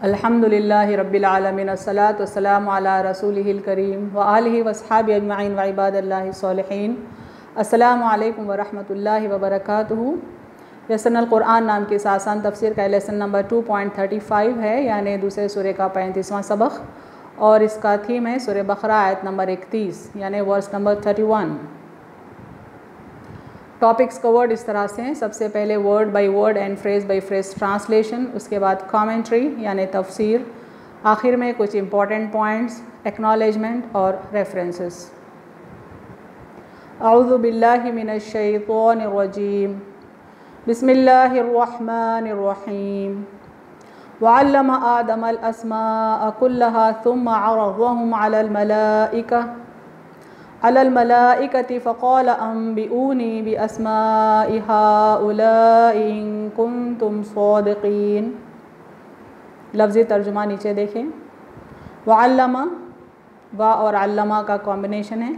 अल्हम्दुलिल्लाहि रब्बिल आलमीन अस्सलातु वस्सलामु अला रसूलिहिल करीम व आलिहि वस्हाबि अजमईन व इबादिल्लाहि सॉलिहीन। अस्सलामु अलैकुम व रहमतुल्लाहि व बरकातुहू। यसनल कुरान नाम की इस आसान तफसीर का लेसन नंबर 2.35 है, यानी दूसरे सूरे का 35वां सबक, और इसका थीम है सूरे बकरा आयत नंबर 31 यानी वर्स नंबर 31। टॉपिक्स कवर्ड इस तरह से हैं। सबसे पहले word by word and phrase by phrase translation, उसके बाद कमेंट्री यानी तफसीर, आखिर में कुछ इंपॉर्टेंट पॉइंट्स, एक्नॉलेजमेंट और रेफरेंसेस। अऊज़ु बिल्लाहि मिनश शैतानिर रजीम, बिस्मिल्लाहिर रहमानिर रहीम। वअल्लम आदमल अस्माअ कुल्लहा सुम्मा अरज़हum अलल मलाइकति फ़क़ाल अंबिऊनी बिअस्माइ हाउलाइ इन कुंतुम सादिक़ीन। लफ्ज़ी तर्जुमा नीचे देखें। वअल्लमा, वा और अल्लमा का कॉम्बिनेशन है।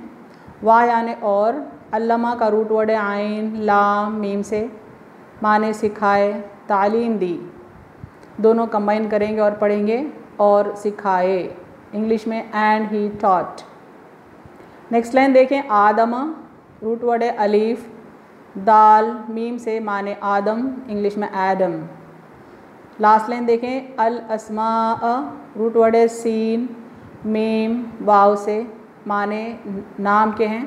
वा यानी और, अल्लमा का रूट वर्ड है आइन लाम मीम से, माने सिखाए, तालीम दी। दोनों कंबाइन करेंगे और पढ़ेंगे और सिखाए, इंग्लिश में and he taught. Next line देखें। आदमा, रूट वर्ड है अलीफ, दाल मीम से, माने आदम, इंग्लिश में एडम। लास्ट लाइन देखें। अल अस्माअ, रूट वर्ड है सीन मीम वाव से, माने नाम के हैं,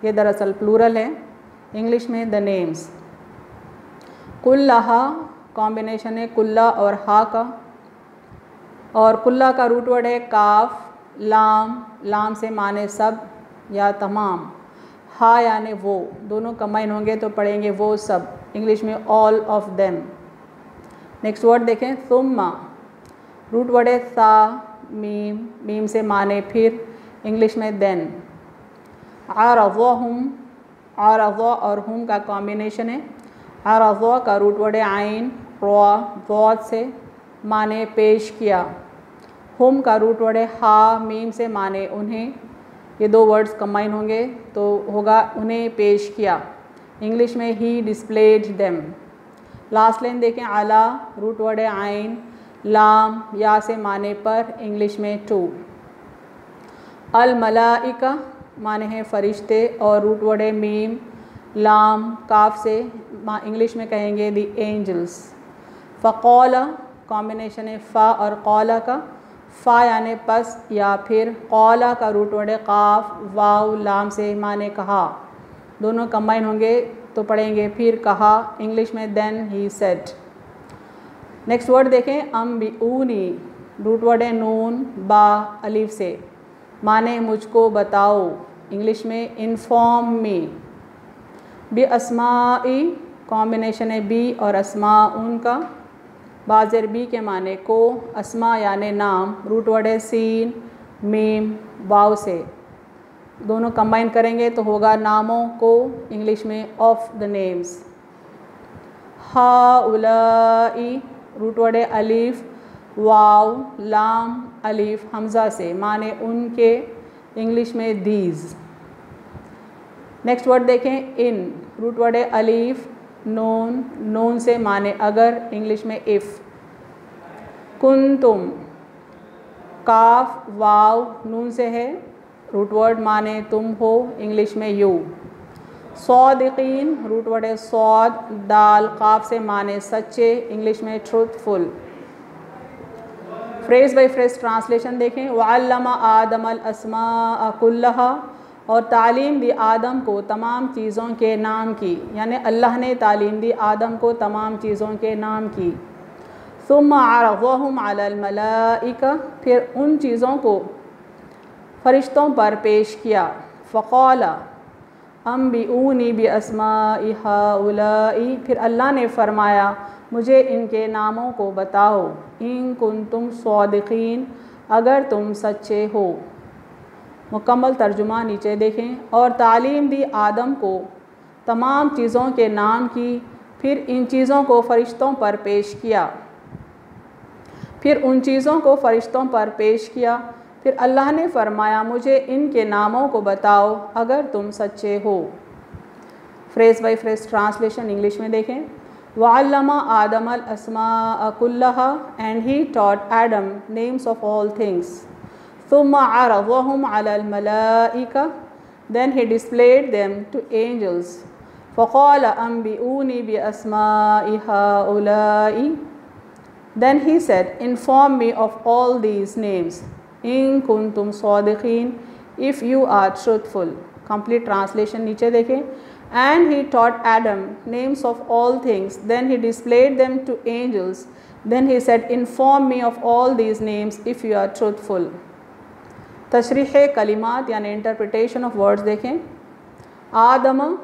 ये दरअसल प्लूरल है, इंग्लिश में द नेम्स। कुल्लहा, कॉम्बिनेशन है कुल्ला और हा का, और कुल्ला का रूट वर्ड है काफ लाम, लाम से माने सब या तमाम, हा यानी वो, दोनों कंबाइन होंगे तो पढ़ेंगे वो सब, इंग्लिश में all of them. Next word देखें। सुम्मा, रूट वर्ड है सा मीम, मीम से माने फिर, इंग्लिश में देन। अरज़हुम, अरज़ा और हुम का कॉम्बिनेशन है। अरज़ा का रूट वर्ड है आइन रॉ, वॉद से, माने पेश किया। हुम का रूट वर्ड है हा मीम से, माने उन्हें। ये दो वर्ड्स कंबाइन होंगे तो होगा उन्हें पेश किया, इंग्लिश में ही डिस्प्लेड देम। लास्ट लाइन देखें। अला, रूट वर्ड है आइन लाम या से, माने पर, इंग्लिश में टू। अल मलाइका, माने हैं फरिश्ते, और रूट वर्ड है मीम लाम काफ से, इंग्लिश में कहेंगे द एंजल्स। फ़क़ौला, कॉम्बिनेशन है फ़ा और कौला का, फ़ा यानी पस या फिर, कौला का रूट वर्ड है काफ वाव लाम से, माने कहा। दोनों कंबाइन होंगे तो पढ़ेंगे फिर कहा, इंग्लिश में then he said. Next word देखें। अंबिऊनी, रूट वर्ड है नून बा अलीफ से, माने मुझको बताओ, इंग्लिश में इन्फॉर्म मी। बी अस्माई, कॉम्बिनेशन है बी और अस्मा उनका, बाज़र बी के माने को, अस्मा यानी नाम, रूट वर्ड है सीन मीम वाव से, दोनों कंबाइन करेंगे तो होगा नामों को, इंग्लिश में ऑफ द नेम्स। हाउलाई, रूट वर्ड है अलीफ वाव लाम अलीफ हमज़ा से, माने उनके, इंग्लिश में दीज। नेक्स्ट वर्ड देखें। इन, रूट वर्ड है अलीफ नून, नून से, माने अगर, इंग्लिश में इफ़। कुंतुम, काफ वाव नून से है, रूट वर्ड माने तुम हो, इंग्लिश में यू। सौदिकीन, रूट वर्ड है सौद दाल काफ से, माने सच्चे, इंग्लिश में truthful. Phrase by phrase translation देखें। वअल्लमा आदमल अस्माअ कुल्लहा, और तालीम दी आदम को तमाम चीज़ों के नाम की, यानी अल्लाह ने तालीम दी आदम को तमाम चीज़ों के नाम की। सुम्मा अरज़हुम अलल मलाइका, फिर उन चीज़ों को फरिश्तों पर पेश किया। फ़क़ाला अंबिऊनी बिअस्माइ हाउलाई, फिर अल्लाह ने फरमाया मुझे इनके नामों को बताओ, इन कुंतुम सादिक़ीन, अगर तुम सच्चे हो। मुकम्मल तर्जुमा नीचे देखें। और तालीम दी आदम को तमाम चीज़ों के नाम की, फिर इन चीज़ों को फ़रिश्तों पर पेश किया, फिर उन चीज़ों को फ़रिश्तों पर पेश किया, फिर अल्लाह ने फरमाया मुझे इनके नामों को बताओ अगर तुम सच्चे हो। Phrase by phrase translation English में देखें। वअल्लमा आदमल अस्मा कुल्लहा, and he taught Adam names of all things. थुम्मा अरज़हुम अलल Malaika, then he displayed them to angels. फ़क़ाल अंबिऊनी बिअस्माइ हाउलाई, then he said, inform me of all these names. In कुंतुम सादिक़ीन, if you are truthful. Complete translation नीचे देखें. And he taught Adam names of all things, then he displayed them to angels. Then he said, inform me of all these names if you are truthful. तशरीह कलिमात यानी interpretation of words देखें. आदम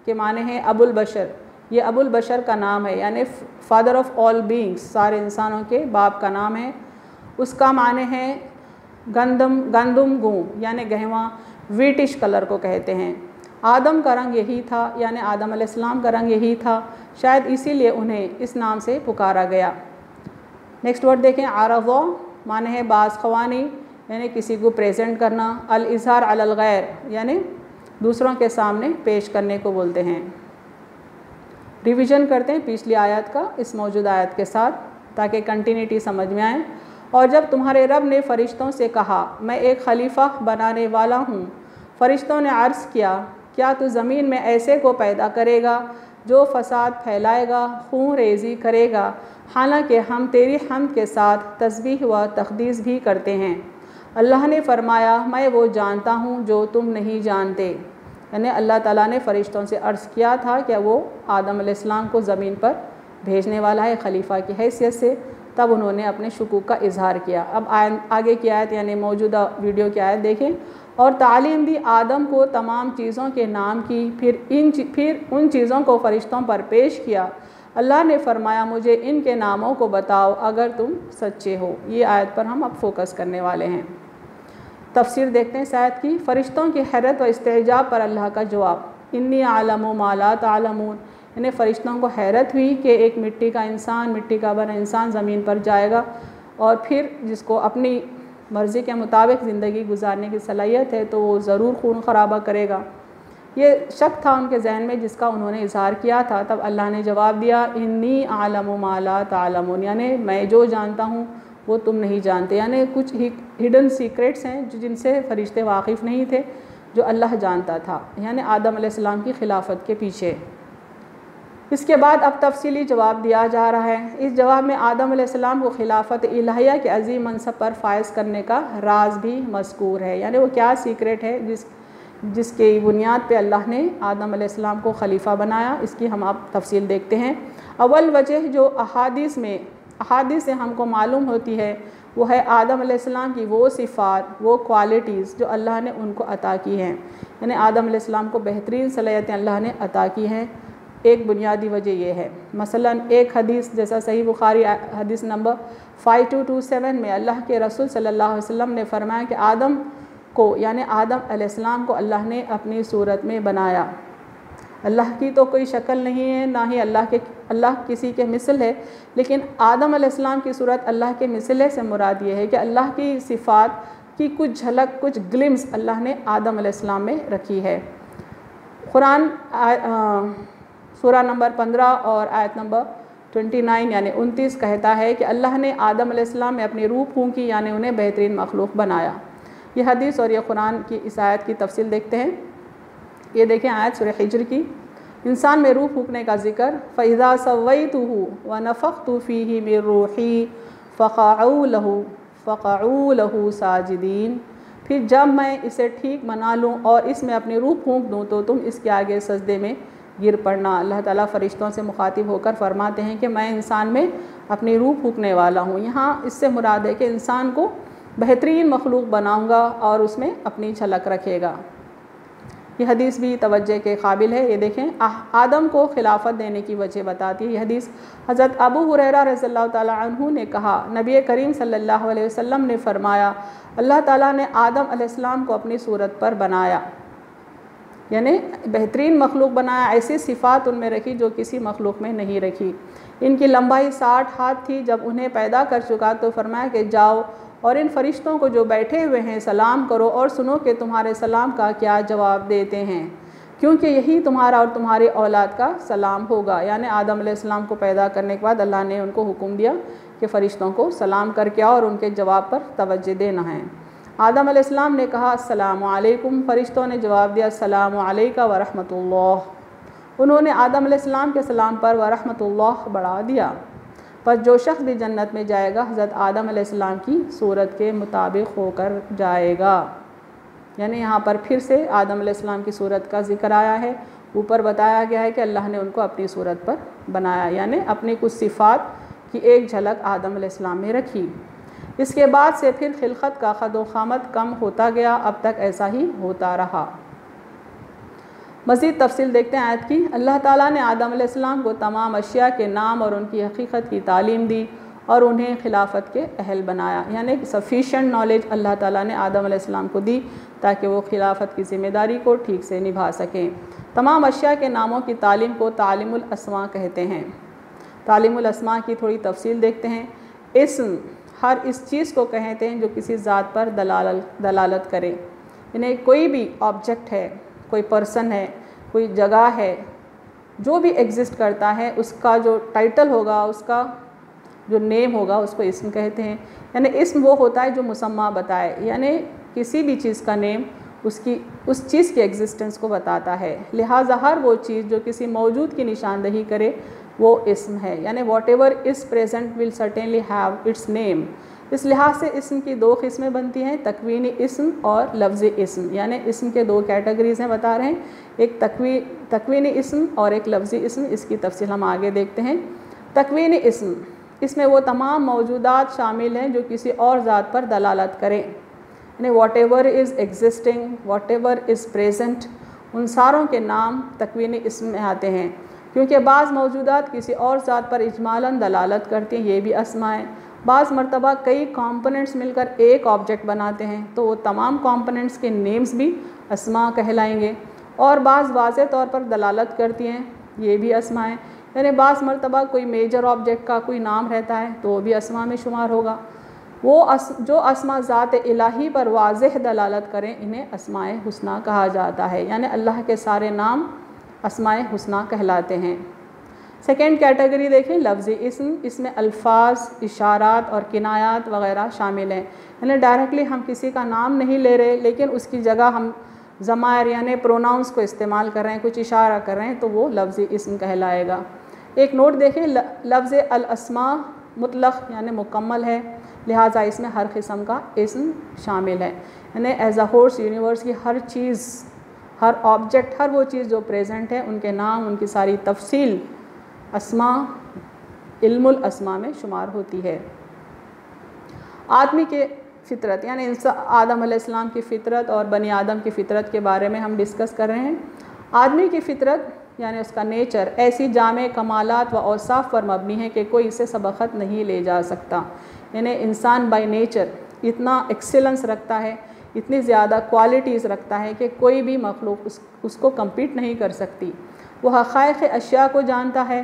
के माने हैं अबुल बशर. ये अबुल बशर का नाम है, यानी फादर ऑफ ऑल बीइंग्स, सारे इंसानों के बाप का नाम है. उसका माने है गंदम गूं, यानी गहवा वीटिश कलर को कहते हैं. आदम का रंग यही था, यानी आदम अलैहिस्सलाम का रंग यही था, शायद इसीलिए उन्हें इस नाम से पुकारा गया. नेक्स्ट वर्ड देखें. आरज़ा माने है बाज़ ख़वानी, यानी किसी को प्रेजेंट करना. अल इज़हार अलल गैर, यानी दूसरों के सामने पेश करने को बोलते हैं. रिवीजन करते हैं पिछली आयत का इस मौजूदा आयत के साथ, ताकि कंटिन्यूटी समझ में आए. और जब तुम्हारे रब ने फ़रिश्तों से कहा, मैं एक खलीफा बनाने वाला हूँ, फ़रिश्तों ने अर्ज़ किया, क्या तू ज़मीन में ऐसे को पैदा करेगा जो फ़साद फैलाएगा, खून रेज़ी करेगा, हालांकि हम तेरी हम्द के साथ तस्बीह व तक़दीस भी करते हैं. अल्लाह ने फ़रमाया, मैं वो जानता हूँ जो तुम नहीं जानते. यानी अल्लाह ताला ने फ़रिश्तों से अर्ज़ किया था कि वो आदम अलैहिस्सलाम को ज़मीन पर भेजने वाला है खलीफा की हैसियत से. तब उन्होंने अपने शुकूक का इजहार किया. अब आगे की आयत यानी मौजूदा वीडियो की आयत देखें. और तालीम दी आदम को तमाम चीज़ों के नाम की, फिर उन चीज़ों को फ़रिश्तों पर पेश किया. अल्लाह ने फ़रमाया, मुझे इनके नामों को बताओ अगर तुम सच्चे हो. ये आयत पर हम अब फोकस करने वाले हैं. तफसीर देखते हैं इस आयत की. फ़रिश्तों की हैरत व इस्तेजाब पर अल्लाह का जवाब. इन्नी आलमु मा ला तालमून, यानी फ़रिश्तों को हैरत हुई कि एक मिट्टी का बना इंसान ज़मीन पर जाएगा और फिर जिसको अपनी मर्ज़ी के मुताबिक ज़िंदगी गुजारने की सलाहियत है तो वो ज़रूर खून खराबा करेगा. ये शक था उनके जहन में जिसका उन्होंने इजहार किया था. तब अल्लाह ने जवाब दिया, इन्नी आलमु मा ला तालमून, यानी मैं जो जानता हूँ वो तुम नहीं जानते. यानी कुछ हिडन सीक्रेट्स हैं जिनसे फ़रिश्ते वाकिफ़ नहीं थे, जो अल्लाह जानता था, यानी आदम अलैहिस्सलाम की खिलाफत के पीछे. इसके बाद अब तफसीली जवाब दिया जा रहा है. इस जवाब में आदम अलैहिस्सलाम को खिलाफत इलाहिया के अजीम मनसब पर फायज़ करने का राज भी मज़कूर है. यानी वो क्या सीक्रेट है जिसके बुनियाद पे अल्लाह ने आदम अलैहिस्सलाम को खलीफा बनाया, इसकी हम अब तफसील देखते हैं. अव्वल वजह जो अहादीस से हमको मालूम होती है वो है आदम अलैहिस्सलाम की वो सिफ़ात, वो क्वालिटीज़ जो अल्लाह ने उनको अता की हैं. यानी आदम अलैहिस्सलाम को बेहतरीन सलाहियतें अल्लाह ने अता की हैं. एक बुनियादी वजह यह है. मसलन एक हदीस जैसा सही बुखारी हदीस नंबर 5227 में अल्लाह के रसूल सल्लल्लाहु अलैहि वसल्लम ने फरमाया कि आदम को यानी आदम अलैहिस्सलाम को अल्लाह ने अपनी सूरत में बनाया. अल्लाह की तो कोई शक्ल नहीं है, ना ही अल्लाह किसी के मिसल है, लेकिन आदम अलैहिस्सलाम की सूरत अल्लाह के मिसल है से मुराद ये है कि अल्लाह की सिफ़ात की कुछ झलक, कुछ ग्लिम्स अल्लाह ने आदम अलैहिस्सलाम में रखी है. कुरान सूरा नंबर 15 और आयत नंबर 29 यानी 29 कहता है कि अल्लाह ने आदम अलैहिस्सलाम में अपनी रूह फूंकी, यानी उन्हें बेहतरीन मखलूक बनाया. ये हदीस और ये कुरान की इस आयत की तफसील देखते हैं. ये देखें आयत सूरह हिज्र की. इंसान में रूह फूंकने का जिक्र. फ़इज़ा सव्वैतुहु व नफ़ख़्तु फ़ीही मिन रूही फ़क़अू लहू साजिदीन, फिर जब मैं इसे ठीक बना लूँ और इसमें अपनी रूह फूंक दूँ तो तुम इसके आगे सजदे में गिर पड़ना. अल्लाह ताला फ़रिश्तों से मुखातिब होकर फरमाते हैं कि मैं इंसान में अपनी रूह फूंकने वाला हूँ. यहाँ इससे मुराद है कि इंसान को बेहतरीन मखलूक बनाऊँगा और उसमें अपनी झलक रखेगा. ये हदीस भी तवज्जो के काबिल है. ये देखें आदम को खिलाफत देने की वजह बताती है. ये हदीस हज़रत अबू हुरैरा रज़ियल्लाहु ताला अन्हु ने कहा, नबी करीम सल्लल्लाहु अलैहि वसल्लम ने फ़रमाया, अल्लाह ताला ने आदम अलैहिस्सलाम को अपनी सूरत पर बनाया, यानी बेहतरीन मखलूक बनाया. ऐसी सिफ़ात उनमें रखी जो किसी मखलूक में नहीं रखी. इनकी लंबाई 60 हाथ थी. जब उन्हें पैदा कर चुका तो फरमाया कि जाओ और इन फ़रिश्तों को जो बैठे हुए हैं सलाम करो और सुनो कि तुम्हारे सलाम का क्या जवाब देते हैं. क्योंकि यही तुम्हारा और तुम्हारी औलाद का सलाम होगा। यानी आदम अलैहिस्सलाम को पैदा करने के बाद अल्लाह ने उनको हुक्म दिया कि फ़रिश्तों को सलाम करके आओ और उनके जवाब पर तवज्जो देना है। आदम अलैहिस्सलाम ने कहा अस्सलामु अलैकुम, फ़रिश्तों ने जवाब दिया अस्सलामु अलैका व रहमतुल्लाह। उन्होंने आदम अलैहिस्सलाम के सलाम पर व रहमतुल्लाह बढ़ा दिया। पर जो शख्स भी जन्नत में जाएगा हज़रत आदम अलैहिस्सलाम की सूरत के मुताबिक होकर जाएगा। यानी यहाँ पर फिर से आदम अलैहिस्सलाम की सूरत का ज़िक्र आया है। ऊपर बताया गया है कि अल्लाह ने उनको अपनी सूरत पर बनाया, यानी अपनी कुछ सिफ़ात की एक झलक आदम अलैहिस्सलाम में रखी। इसके बाद से फिर खिलकत का ख़द व ख़ामत कम होता गया, अब तक ऐसा ही होता रहा। मज़ीद तफसील देखते हैं आयत की। अल्लाह ताला ने आदम अलैहिस्सलाम को तमाम अशिया के नाम और उनकी हकीकत की तालीम दी और उन्हें खिलाफत के अहल बनाया। यानी सफ़िशेंट नॉलेज अल्लाह ताला ने आदम अलैहिस्सलाम को दी ताकि वो खिलाफत की ज़िम्मेदारी को ठीक से निभा सकें। तमाम अशिया के नामों की तालीम को तालीमुल अस्मा कहते हैं। तालीमुल अस्मा की थोड़ी तफसील देखते हैं। इस्म हर इस चीज़ को कहते हैं जो किसी ज़ात पर दलालत करे। यानी कोई भी ऑब्जेक्ट है, कोई पर्सन है, कोई जगह है, जो भी एग्ज़िस्ट करता है उसका जो टाइटल होगा, उसका जो नेम होगा उसको इस्म कहते हैं। यानी इस्म वो होता है जो मुसम्मा बताए, यानी किसी भी चीज़ का नेम उस चीज़ की एग्जिस्टेंस को बताता है। लिहाजा हर वो चीज़ जो किसी मौजूद की निशानदही करे वो इस्म है। यानी what ever is present will certainly have it's name. इस लिहाज से इस्म की दो किस्में बनती हैं, तकवीनी इस्म और लफ्ज़ी इस्म। यानी इस्म के दो कैटेगरीज़ हैं बता रहे हैं, एक तकवीनी इस्म और एक लफ्ज़ी इस्म। इसकी तफसील हम आगे देखते हैं। तकवीनी इस्म, इसमें वो तमाम मौजूदात शामिल हैं जो किसी और ज़ात पर दलालत करें। यानी what ever is existing, what ever is present, उन सारों के नाम तकवीनी इस्म में आते हैं। क्योंकि बाज़ मौजूदात किसी और ज़ात पर इजमालन दलालत करती हैं, ये भी अस्मा है। बाज़ मरतबा कई कंपोनेंट्स मिलकर एक ऑब्जेक्ट बनाते हैं तो वो तमाम कंपोनेंट्स के नेम्स भी अस्मा कहलाएंगे। और बाज़ वाज़े तौर पर दलालत करती हैं, ये भी अस्मा है। यानी बाज़ मरतबा कोई मेजर ऑब्जेक्ट का कोई नाम रहता है तो वो भी अस्मा में शुमार होगा। वो जो अस्मा ज़ात इलाही पर वाज़ेह दलालत करें इन्हें अस्माए हुस्ना कहा जाता है। यानी अल्लाह के सारे नाम अस्माए हुस्ना कहलाते हैं। सेकेंड कैटेगरी देखें लफ्ज़ी इस्म, इसमें अल्फाज, इशारात और किनायात वग़ैरह शामिल हैं। यानी डायरेक्टली हम किसी का नाम नहीं ले रहे लेकिन उसकी जगह हम ज़मायर यानी प्रोनाउंस को इस्तेमाल कर रहे हैं, कुछ इशारा कर रहे हैं तो वो लफ्ज़ी इस्म कहलाएगा। एक नोट देखें, लफ्ज़ अल अस्मा मुतलक़ यानी मुकम्मल है, लिहाजा इसमें हर किस्म का इस्म शामिल है। यानी एज अ होल्स यूनिवर्स की हर चीज़, हर ऑब्जेक्ट, हर वो चीज़ जो प्रेजेंट है उनके नाम, उनकी सारी तफसील अस्मा इल्मुल अस्मा में शुमार होती है। आदमी के फ़ितरत यानी आदम अलैहिस्सलाम की फ़ितरत और बनी आदम की फ़ितरत के बारे में हम डिस्कस कर रहे हैं। आदमी की फ़ितरत यानी उसका नेचर ऐसी जामे कमालात व औसाफ पर मबनी है कि कोई इसे सबक़त नहीं ले जा सकता। यानी इंसान बाय नेचर इतना एक्सेलेंस रखता है, इतनी ज़्यादा क्वालिटीज़ रखता है कि कोई भी मखलूक उसको कम्पीट नहीं कर सकती। वो हक़ाइक़ अशिया को जानता है,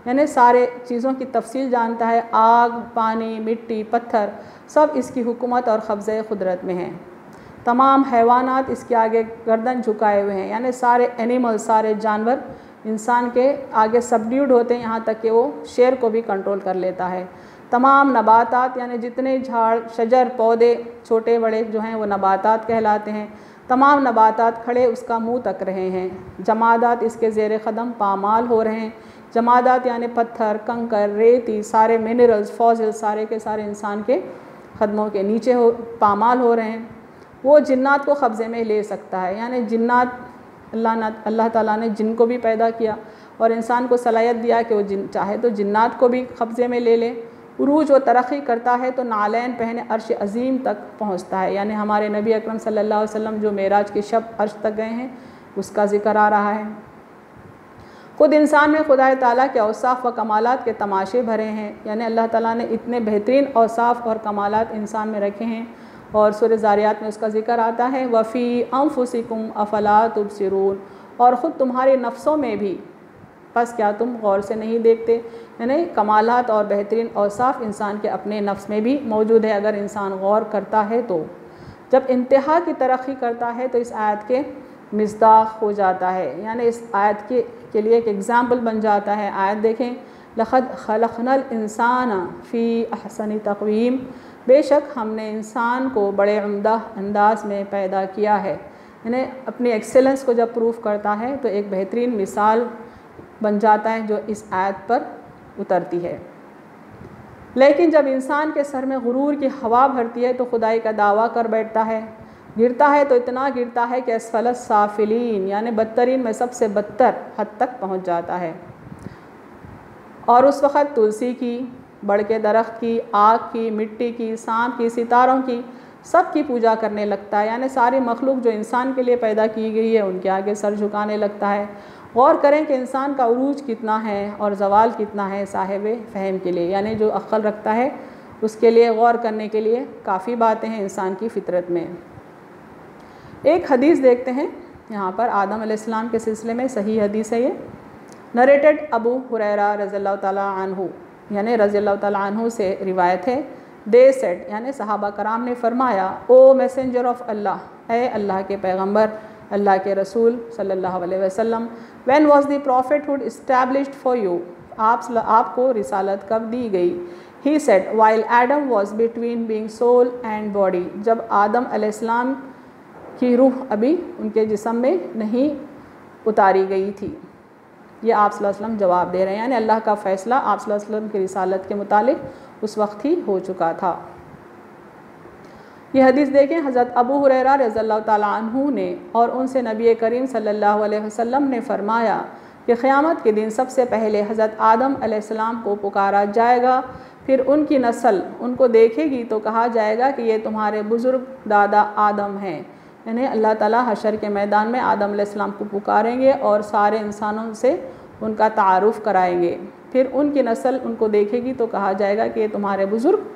यानी सारे चीज़ों की तफसील जानता है। आग, पानी, मिट्टी, पत्थर सब इसकी हुकूमत और कब्ज़े क़ुदरत में हैं। तमाम हैवानात इसके आगे गर्दन झुकाए हुए हैं। यानी सारे एनिमल, सारे जानवर इंसान के आगे सबड्यूड होते हैं, यहाँ तक कि वो शेर को भी कंट्रोल कर लेता है। तमाम नबातात यानी जितने झाड़, शजर, पौधे छोटे बड़े जो हैं वो नबातात कहलाते हैं। तमाम नबातात खड़े उसका मुँह तक रहे हैं। जमादात इसके ज़ेर क़दम पामाल हो रहे हैं। जमादात यानी पत्थर, कंकर, रेती, सारे मिनरल्स, फॉसिल सारे के सारे इंसान के क़दमों के नीचे पामाल हो रहे हैं। वो जिन्नात को कब्ज़े में ले सकता है। यानी जिन्नात अल्लाह ताला ने जिन को भी पैदा किया और इंसान को सलाहियत दिया कि वो चाहे तो जिन्नात को भी कब्ज़े में ले ले। उरूज व तरक्की करता है तो नालैन पहने अर्श अज़ीम तक पहुँचता है। यानी हमारे नबी अकरम सल्लल्लाहु अलैहि वसल्लम जो मेराज के शब अर्श तक गए हैं उसका ज़िक्र आ रहा है। ख़ुद इंसान में खुदा ताला के औसाफ व कमालात के तमाशे भरे हैं। यानी अल्लाह ताला ने इतने बेहतरीन औसाफ और कमालात इंसान में रखे हैं और सूरह ज़ारियात में उसका ज़िक्र आता है वफ़ी अनफुसिकुम अफ़ला तुबसिरून, और ख़ुद तुम्हारे नफ्सों में भी, बस क्या तुम गौर से नहीं देखते। यानी कमालात और बेहतरीन औसाफ इंसान के अपने नफ्स में भी मौजूद है अगर इंसान गौर करता है तो। जब इंतहा की तरक्की करता है तो इस आयत के मिस्दाक हो जाता है, यानी इस आयत के लिए एक एग्ज़ाम्पल बन जाता है। आयत देखें, लक़द खलक़नल इंसान फ़ी अहसनी तक़वीम, बेशक हमने इंसान को बड़े उम्दा अंदाज में पैदा किया है। यानी अपनी एक्सेलेंस को जब प्रूफ करता है तो एक बेहतरीन मिसाल बन जाता है जो इस आयत पर उतरती है। लेकिन जब इंसान के सर में गुरूर की हवा भरती है तो खुदाई का दावा कर बैठता है, गिरता है तो इतना गिरता है कि असफलस साफिलीन, यानी बदतरीन में सबसे बदतर हद तक पहुंच जाता है। और उस वक़्त तुलसी की, बड़ के दरख्त की, आग की, मिट्टी की, सांप की, सितारों की, सब की पूजा करने लगता है। यानी सारी मखलूक जो इंसान के लिए पैदा की गई है उनके आगे सर झुकाने लगता है। गौर करें कि इंसान का उरूज कितना है और ज़वाल कितना है साहिब फ़हम के लिए, यानी जो अक्ल रखता है उसके लिए गौर करने के लिए काफ़ी बातें हैं इंसान की फ़ितरत में। एक हदीस देखते हैं यहाँ पर, आदम अलैहिस्सलाम के सिलसिले में सही हदीस है ये, नरेटेड अबू हुरैरा रज़ियल्लाहु ताला अन्हु, यानी रज़ियल्लाहु ताला अन्हु से रिवायत है। दे सेड, यानी सहाबा कराम ने फरमाया, ओ मैसेंजर ऑफ अल्लाह, ए अल्लाह के पैगंबर, अल्लाह के रसूल सल्लल्लाहु अलैहि वसल्लम, when was the prophethood established for you, आपको रिसालत कब दी गई? He said, while Adam was between being soul and body, जब आदम अलैहिस्सलाम की रूह अभी उनके जिस्म में नहीं उतारी गई थी। ये आप सल्लल्लाहु अलैहि वसल्लम जवाब दे रहे हैं, यानी अल्लाह का फ़ैसला आप सल्लल्लाहु अलैहि वसल्लम की रिसालत के मुतालिक उस वक्त ही हो चुका था। ये हदीस देखें, हज़रत अबू हुरैरा रज़ियल्लाहु ताला अन्हु ने और उनसे नबी करीम सल्लल्लाहु अलैहि वसल्लम ने फ़रमाया कि क़यामत के दिन सबसे पहले हज़रत आदम अलैहिस्सलाम को पुकारा जाएगा, फिर उनकी नस्ल उनको देखेगी तो कहा जाएगा कि ये तुम्हारे बुज़ुर्ग दादा आदम हैं। यानी अल्लाह ताला हशर के मैदान में आदम अलैहिस्सलाम को पुकारेंगे और सारे इंसानों से उनका तारुफ़ कराएंगे। फिर उनकी नस्ल उनको देखेगी तो कहा जाएगा कि ये तुम्हारे बुज़ुर्ग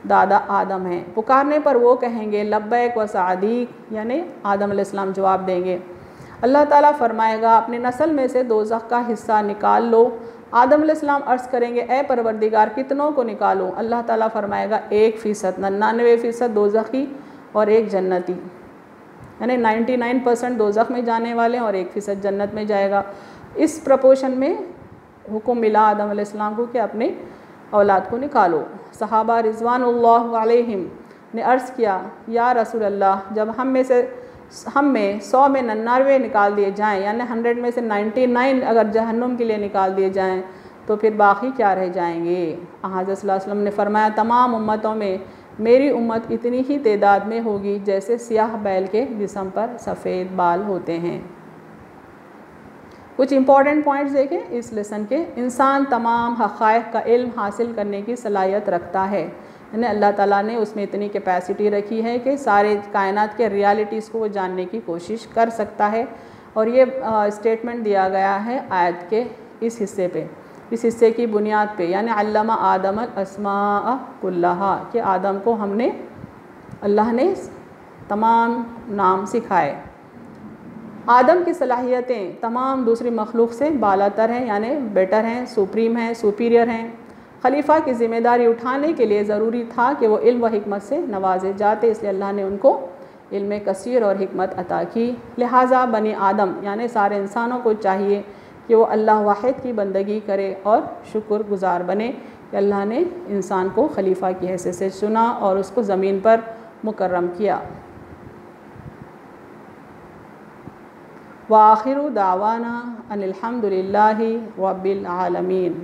दादा आदम हैं। पुकारने पर वो कहेंगे लब्बैक व सअदीक, यानी आदम अलैहिस्सलाम जवाब देंगे। अल्लाह ताला फरमाएगा अपनी नस्ल में से दोज़ख का हिस्सा निकाल लो। आदम अलैहिस्सलाम अर्ज़ करेंगे, ए परवरदिगार कितनों को निकालूं? अल्लाह ताला फरमाएगा 1%, 99% दोज़खी और 1 जन्नती, यानी 99% दोज़ख में जाने वाले और 1% जन्नत में जाएगा। इस प्रपोर्शन में हुक्म मिला आदम अलैहिस्सलाम को कि अपने औलाद को निकालो। सहाबा रिज़वानुल्लाह अलैहिम ने अर्ज़ किया, या रसूल अल्लाह, जब हम में 100 में 99 निकाल दिए जाएं, यानी 100 में से 99 अगर जहन्नुम के लिए निकाल दिए जाएं तो फिर बाकी क्या रह जाएंगे? हज़रत सल्लल्लाहु अलैहि वसल्लम ने फरमाया, तमाम उम्मतों में मेरी उम्मत इतनी ही तादाद में होगी जैसे सियाह बैल के जिस्म पर सफ़ेद बाल होते हैं। कुछ इंपॉर्टेंट पॉइंट्स देखें इस लेसन के। इंसान तमाम हक़ाइक़ का इल्म हासिल करने की सलाहियत रखता है, यानी अल्लाह ताला ने उसमें इतनी कैपेसिटी रखी है कि सारे कायनात के रियलिटीज़ को वो जानने की कोशिश कर सकता है। और ये स्टेटमेंट दिया गया है आयत के इस हिस्से पे, इस हिस्से की बुनियाद पे, यानी अल्लमा आदम अस्मा कुल्लहा, कि आदम को अल्लाह ने तमाम नाम सिखाए। आदम की सलाहियतें तमाम दूसरी मखलूक से बालातर हैं, यानी बेटर हैं, सुप्रीम हैं, सुपीरियर हैं। खलीफा की ज़िम्मेदारी उठाने के लिए ज़रूरी था कि वो इल्म व हिकमत से नवाजे जाते, इसलिए अल्लाह ने उनको इल्म कसीर और हिकमत अता की। लिहाजा बनी आदम यानी सारे इंसानों को चाहिए कि वो अल्लाह वाहिद की बंदगी करे और शुक्रगुज़ार बने कि अल्लाह ने इंसान को खलीफा की हैसियत से चुना और उसको ज़मीन पर मुकर्रम किया। व आखिरु दावाना अनिल हम्दुलिल्लाहि रब्बिल आलमीन।